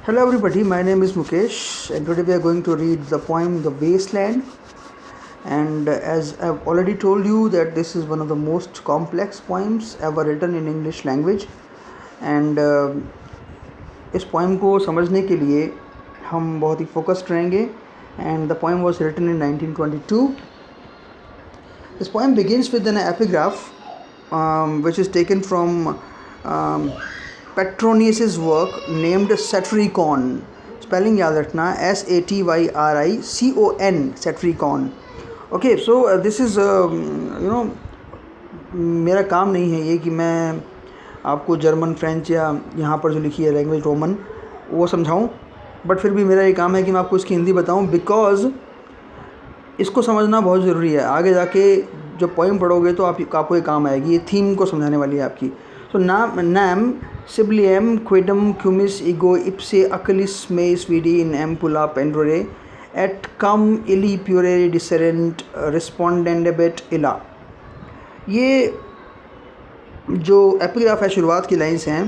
Hello everybody, my name is Mukesh and today we are going to read the poem The Wasteland. And as I've already told you that this is one of the most complex poems ever written in English language. And इस poem को समझने के लिए हम बहुत ही focused रहेंगे. And the poem was written in 1922. This poem begins with an epigraph which is taken from Petronius's work named Satyricon. Spelling याद रखना, SATYRICON, Satyricon. Okay, so this is मेरा काम नहीं है ये कि मैं आपको जर्मन, फ्रेंच या यहाँ पर जो लिखी है लैंग्वेज रोमन वो समझाऊँ, बट फिर भी मेरा ये काम है कि मैं आपको इसकी हिंदी बताऊँ, बिकॉज़ इसको समझना बहुत ज़रूरी है. आगे जाके जब पोएम पढ़ोगे तो आपको ये काम आएगी. ये थीम को समझाने वाली है आपकी. So nam sibilium quidem cumis ego ipse aculis meis vidi in ampulla pendere et cum illi purere discerent respondendebit illa. ये जो एपिग्राफ है, शुरुआत की लाइन्स हैं,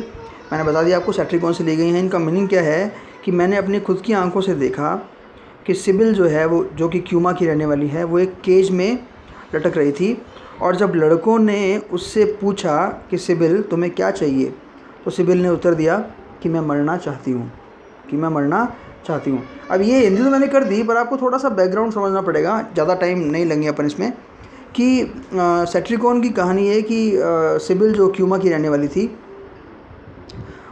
मैंने बता दिया आपको सैटरिकॉन से ली गई हैं. इनका मीनिंग क्या है कि मैंने अपनी खुद की आंखों से देखा कि सिबिल जो है वो, जो कि क्यूमा की रहने वाली है, वो एक केज में लटक रही थी. और जब लड़कों ने उससे पूछा कि सिबिल तुम्हें क्या चाहिए, तो सिबिल ने उत्तर दिया कि मैं मरना चाहती हूँ, कि मैं मरना चाहती हूँ. अब ये हिंदी तो मैंने कर दी, पर आपको थोड़ा सा बैकग्राउंड समझना पड़ेगा, ज़्यादा टाइम नहीं लेंगे अपन इसमें. कि सैटरिकॉन की कहानी है कि सिबिल जो क्यूमा की रहने वाली थी,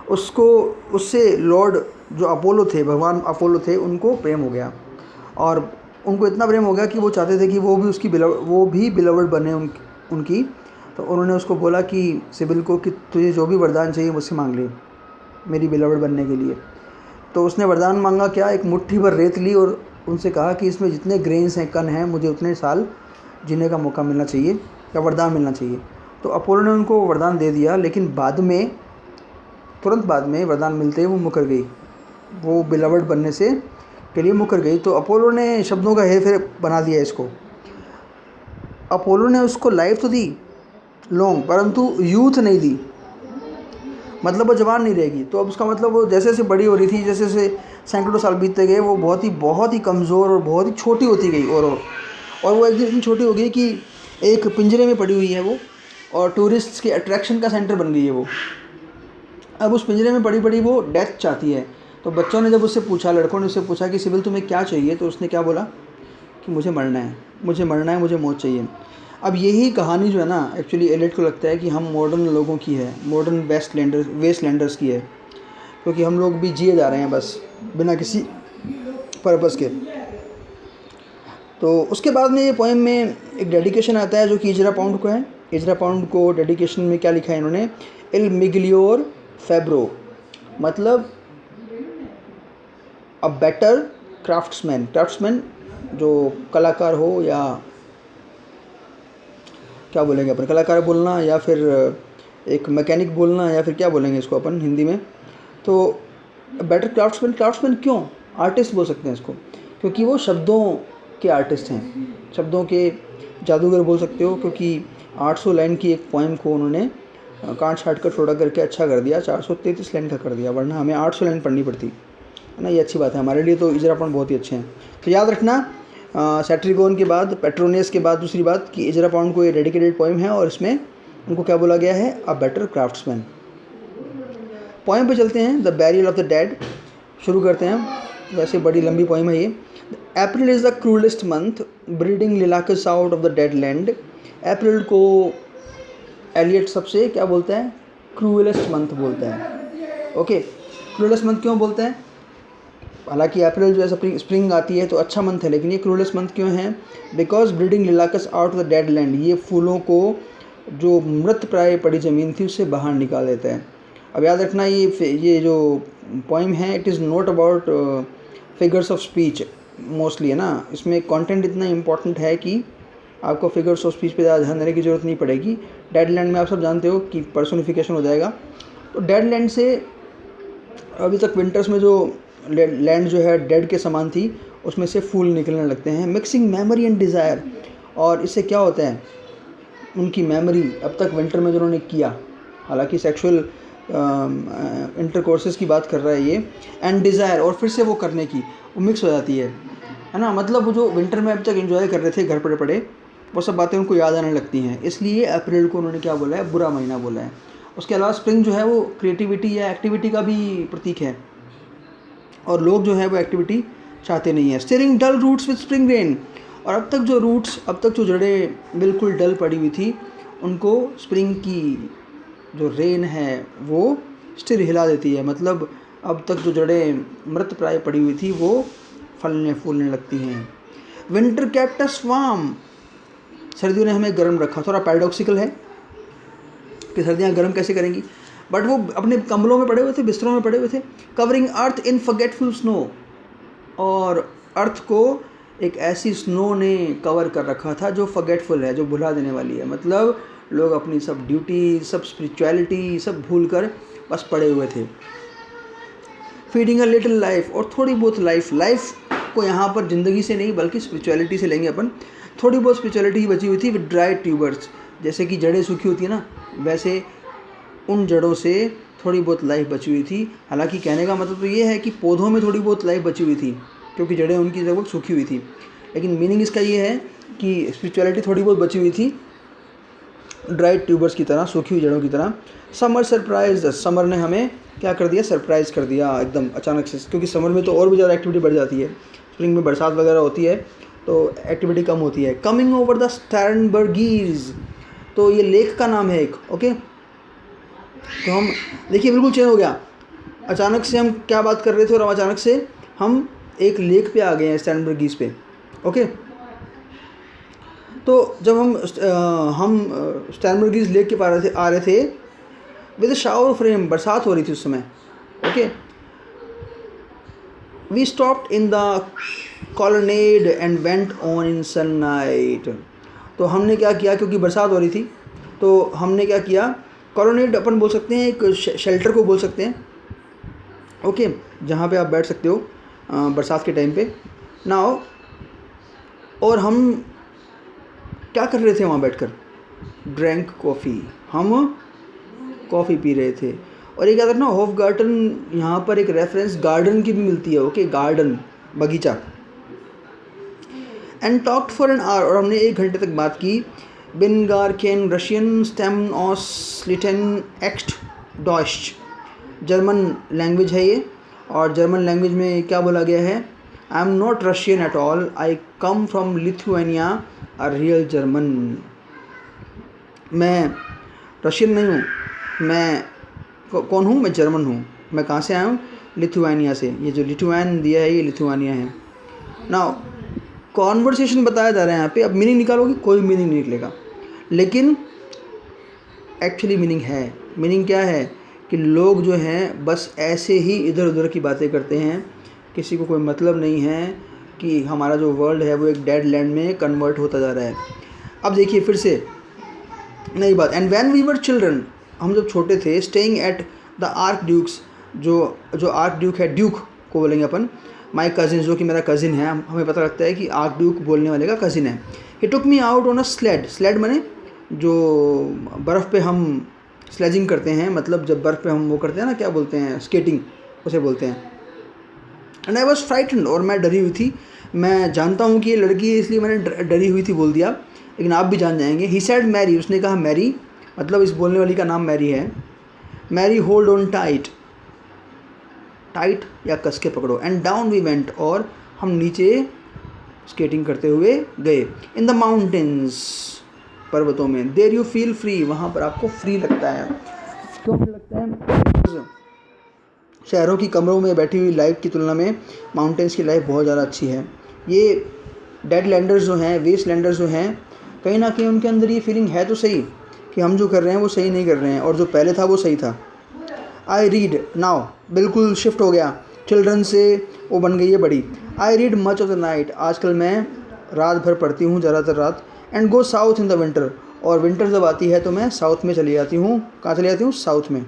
उससे लॉर्ड जो अपोलो थे, भगवान अपोलो थे, उनको प्रेम हो गया. और उनको इतना प्रेम हो गया कि वो चाहते थे कि वो भी बिलवर्ड बने उनकी. तो उन्होंने उसको बोला कि सिबिल को कि तुझे जो भी वरदान चाहिए मुझसे मांग ले मेरी बिलवर्ड बनने के लिए. तो उसने वरदान मांगा क्या, एक मुट्ठी भर रेत ली और उनसे कहा कि इसमें जितने ग्रेन्स हैं, कण हैं, मुझे उतने साल जीने का मौका मिलना चाहिए या वरदान मिलना चाहिए. तो अपोलो ने उनको वरदान दे दिया, लेकिन तुरंत बाद में वरदान मिलते ही वो मुकर गई, वो बिलवर्ड बनने से के लिए मुकर गई. तो अपोलो ने शब्दों का हेर फेर बना दिया इसको. अपोलो ने उसको लाइफ तो दी लॉन्ग, परंतु यूथ नहीं दी, मतलब वो जवान नहीं रहेगी. तो अब उसका मतलब वो जैसे जैसे बड़ी हो रही थी, जैसे जैसे सैकड़ों साल बीतते गए, वो बहुत ही कमज़ोर और बहुत ही छोटी होती गई. और वो एक दिन इतनी छोटी हो गई कि एक पिंजरे में पड़ी हुई है वो, और टूरिस्ट्स के अट्रैक्शन का सेंटर बन गई है वो. अब उस पिंजरे में पड़ी वो डेथ चाहती है. तो बच्चों ने जब उससे पूछा, लड़कों ने उससे पूछा कि सिबिल तुम्हें क्या चाहिए, तो उसने क्या बोला कि मुझे मरना है, मुझे मौत चाहिए. अब यही कहानी जो है ना, एक्चुअली एलियट को लगता है कि हम मॉडर्न लोगों की है, मॉडर्न वेस्टलैंडर्स की है, क्योंकि हम लोग भी जिए जा रहे हैं बस बिना किसी पर्पज़ के. तो उसके बाद में ये पोएम में एक डेडिकेशन आता है जो कि इजरा पाउंड को है. इजरा पाउंड को डेडिकेशन में क्या लिखा है इन्होंने, इल मिगलियोर फेब्रो, मतलब अ बेटर क्राफ्ट्समैन जो कलाकार हो, या क्या बोलेंगे अपन, कलाकार बोलना या फिर एक मैकेनिक बोलना, या फिर क्या बोलेंगे इसको अपन हिंदी में. तो बेटर क्राफ्ट्समैन क्यों, आर्टिस्ट बोल सकते हैं इसको, क्योंकि वो शब्दों के आर्टिस्ट हैं, शब्दों के जादूगर बोल सकते हो. क्योंकि 800 लाइन की एक पोएम को उन्होंने काट छाट कर छोटा करके अच्छा कर दिया, 433 लाइन का कर दिया, वरना हमें 800 लाइन पढ़नी पड़ती है ना. ये अच्छी बात है हमारे लिए, तो इजरा पाउंड बहुत ही अच्छे हैं. तो याद रखना, सैटरिकॉन के बाद, पेट्रोनियस के बाद दूसरी बात कि इजरा पाउंड को ये डेडिकेटेड पोएम है, और इसमें उनको क्या बोला गया है, अ बेटर क्राफ्ट्समैन. पोएम पे चलते हैं. The burial of the dead शुरू करते हैं. वैसे बड़ी लंबी पोएम है ये. April is the cruellest month breeding lilacs out of the dead land. April को एलियट सबसे क्या बोलता है, क्रूलेस्ट मंथ बोलता है. ओके, क्रूलेस्ट मंथ क्यों बोलते हैं, हालांकि अप्रैल जो है स्प्रिंग आती है तो अच्छा मंथ है, लेकिन ये क्रूलेस्ट मंथ क्यों है, because breeding lilacs out of the dead land, ये फूलों को जो मृत प्राय पड़ी ज़मीन थी उससे बाहर निकाल देता है. अब याद रखना, ये जो पोइम है, it is not about figures of speech mostly, है ना. इसमें कंटेंट इतना इंपॉर्टेंट है कि आपको फिगर्स ऑफ स्पीच पे ज़्यादा ध्यान देने की ज़रूरत नहीं पड़ेगी. डेड लैंड में आप सब जानते हो कि पर्सोनिफिकेशन हो जाएगा. तो डेड लैंड से अभी तक विंटर्स में जो लैंड जो है डेड के समान थी, उसमें से फूल निकलने लगते हैं, मिक्सिंग मेमोरी एंड डिज़ायर. और इससे क्या होता है, उनकी मेमोरी अब तक विंटर में जो उन्होंने किया, हालांकि सेक्सुअल इंटरकोर्सेस की बात कर रहा है ये, एंड डिज़ायर, और फिर से वो करने की, वो मिक्स हो जाती है ना। मतलब वो जो विंटर में अब तक एंजॉय कर रहे थे घर पड़े पड़े, वो सब बातें उनको याद आने लगती हैं, इसलिए अप्रैल को उन्होंने क्या बोला है, बुरा महीना बोला है। उसके अलावा स्प्रिंग जो है वो क्रिएटिविटी या एक्टिविटी का भी प्रतीक है, और लोग जो है वो एक्टिविटी चाहते नहीं है। Stirring dull roots with spring rain, और अब तक जो जड़ें बिल्कुल डल पड़ी हुई थी, उनको स्प्रिंग की जो रेन है वो स्टिर हिला देती है। मतलब अब तक जो जड़ें मृत प्राय पड़ी हुई थी वो फलने फूलने लगती हैं। विंटर केप्ट अस वार्म, सर्दियों ने हमें गर्म रखा। थोड़ा पैराडॉक्सिकल है कि सर्दियाँ गर्म कैसे करेंगी, बट वो अपने कम्बलों में पड़े हुए थे, बिस्तरों में पड़े हुए थे। कवरिंग अर्थ इन फॉरगेटफुल स्नो, और अर्थ को एक ऐसी स्नो ने कवर कर रखा था जो फॉरगेटफुल है, जो भुला देने वाली है। मतलब लोग अपनी सब ड्यूटी, सब स्पिरिचुअलिटी सब भूल कर बस पड़े हुए थे। फीडिंग अ लिटिल लाइफ, और थोड़ी बहुत लाइफ को यहाँ पर ज़िंदगी से नहीं बल्कि स्पिरिचुअलिटी से लेंगे अपन। थोड़ी बहुत स्पिरिचुअलिटी ही बची हुई थी विद ड्राई ट्यूबर्स, जैसे कि जड़ें सूखी होती है ना, वैसे उन जड़ों से थोड़ी बहुत लाइफ बची हुई थी। हालांकि कहने का मतलब तो ये है कि पौधों में थोड़ी बहुत लाइफ बची हुई थी, क्योंकि जड़ें उनकी लगभग सूखी हुई थी, लेकिन मीनिंग इसका ये है कि स्पिरिचुअलिटी थोड़ी बहुत बची हुई थी ड्राई ट्यूबर्स की तरह, सूखी हुई जड़ों की तरह। समर सरप्राइज, समर ने हमें क्या कर दिया, सरप्राइज़ कर दिया एकदम अचानक से, क्योंकि समर में तो और भी ज़्यादा एक्टिविटी बढ़ जाती है, स्प्रिंग में बरसात वगैरह होती है तो एक्टिविटी कम होती है। कमिंग ओवर द स्टर्नबर्गीज, तो ये लेक का नाम है एक, ओके। तो हम देखिए बिल्कुल चेंज हो गया, अचानक से हम क्या बात कर रहे थे और अब अचानक से हम एक लेक पे आ गए हैं, स्टर्नबर्गीज पे, ओके। तो जब हम स्टर्नबर्गीज लेक के पास आ रहे थे विद शावर फ्रेम, बरसात हो रही थी उस समय, okay. We stopped in the colonnade and went on in sunlight, तो हमने क्या किया, क्योंकि बरसात हो रही थी तो हमने क्या किया, कॉलोनेड अपन बोल सकते हैं, एक शेल्टर को बोल सकते हैं, ओके, जहाँ पे आप बैठ सकते हो बरसात के टाइम पे नाउ। और हम क्या कर रहे थे वहाँ बैठकर, ड्रैंक कॉफ़ी, हम कॉफ़ी पी रहे थे। और एक अगर ना होफ गार्डन, यहाँ पर एक रेफरेंस गार्डन की भी मिलती है, ओके, गार्डन, बगीचा। And talked for an hour, और हमने 1 घंटे तक बात की। बिनगारकेन रशियन स्टेम ऑस लिटन एक्स्ट डॉश्च, जर्मन लैंग्वेज है ये, और जर्मन लैंग्वेज में क्या बोला गया है, I am not Russian at all, I come from Lithuania, a real German. मैं रशियन नहीं हूँ, मैं कौन हूँ, मैं जर्मन हूँ। मैं कहाँ से आया हूँ, लिथुआनिया से। ये जो लिथुआन दिया है ये लिथुआनिया है। नाउ कॉन्वर्सेशन बताया जा रहा है यहाँ पे, अब मीनिंग निकालोगे कोई मीनिंग नहीं निकलेगा, लेकिन एक्चुअली मीनिंग है। मीनिंग क्या है कि लोग जो हैं बस ऐसे ही इधर उधर की बातें करते हैं, किसी को कोई मतलब नहीं है कि हमारा जो वर्ल्ड है वो एक डेड लैंड में कन्वर्ट होता जा रहा है। अब देखिए फिर से नई बात। And when we were children, हम जब छोटे थे, staying at the archduke's, जो आर्क ड्यूक है, ड्यूक को बोलेंगे अपन, माई कज़िन, जो कि मेरा कज़िन है, हमें पता लगता है कि आर्क ड्यूक बोलने वाले का कज़िन है। He took me out on a sled, sled माने जो बर्फ़ पे हम स्लेजिंग करते हैं, मतलब जब बर्फ़ पे हम वो करते हैं ना, क्या बोलते हैं, स्केटिंग उसे बोलते हैं। एंड आई वॉज फ्राइटन्ड, और मैं डरी हुई थी। मैं जानता हूँ कि ये लड़की है इसलिए मैंने डरी हुई थी बोल दिया, लेकिन आप भी जान जाएंगे। ही सैड मैरी, उसने कहा मैरी, मतलब इस बोलने वाली का नाम मैरी है। Marie hold on tight, tight या कस के पकड़ो। एंड डाउन वी वेंट, और हम नीचे स्केटिंग करते हुए गए। इन द माउंटेन्स, पर्वतों में। देयर यू फील फ्री, वहाँ पर आपको फ्री लगता है। क्यों फ्री लगता है? शहरों की कमरों में बैठी हुई लाइफ की तुलना में माउंटेन्स की लाइफ बहुत ज़्यादा अच्छी है। ये डेड लैंडर्स जो हैं, वेस्ट लैंडर्स जो हैं, कहीं ना कहीं उनके अंदर ये फीलिंग है तो सही कि हम जो कर रहे हैं वो सही नहीं कर रहे हैं, और जो पहले था वो सही था। आई रीड नाउ, बिल्कुल शिफ्ट हो गया, चिल्ड्रन से वो बन गई है बड़ी। I read much of the night, आजकल मैं रात भर पढ़ती हूँ, ज़्यादातर रात। And go south in the winter, और विंटर जब आती है तो मैं साउथ में चली जाती हूँ। कहाँ चली जाती हूँ? साउथ में।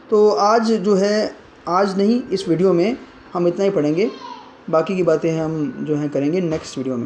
तो आज जो है, आज नहीं, इस वीडियो में हम इतना ही पढ़ेंगे, बाकी की बातें हम जो हैं करेंगे नेक्स्ट वीडियो में।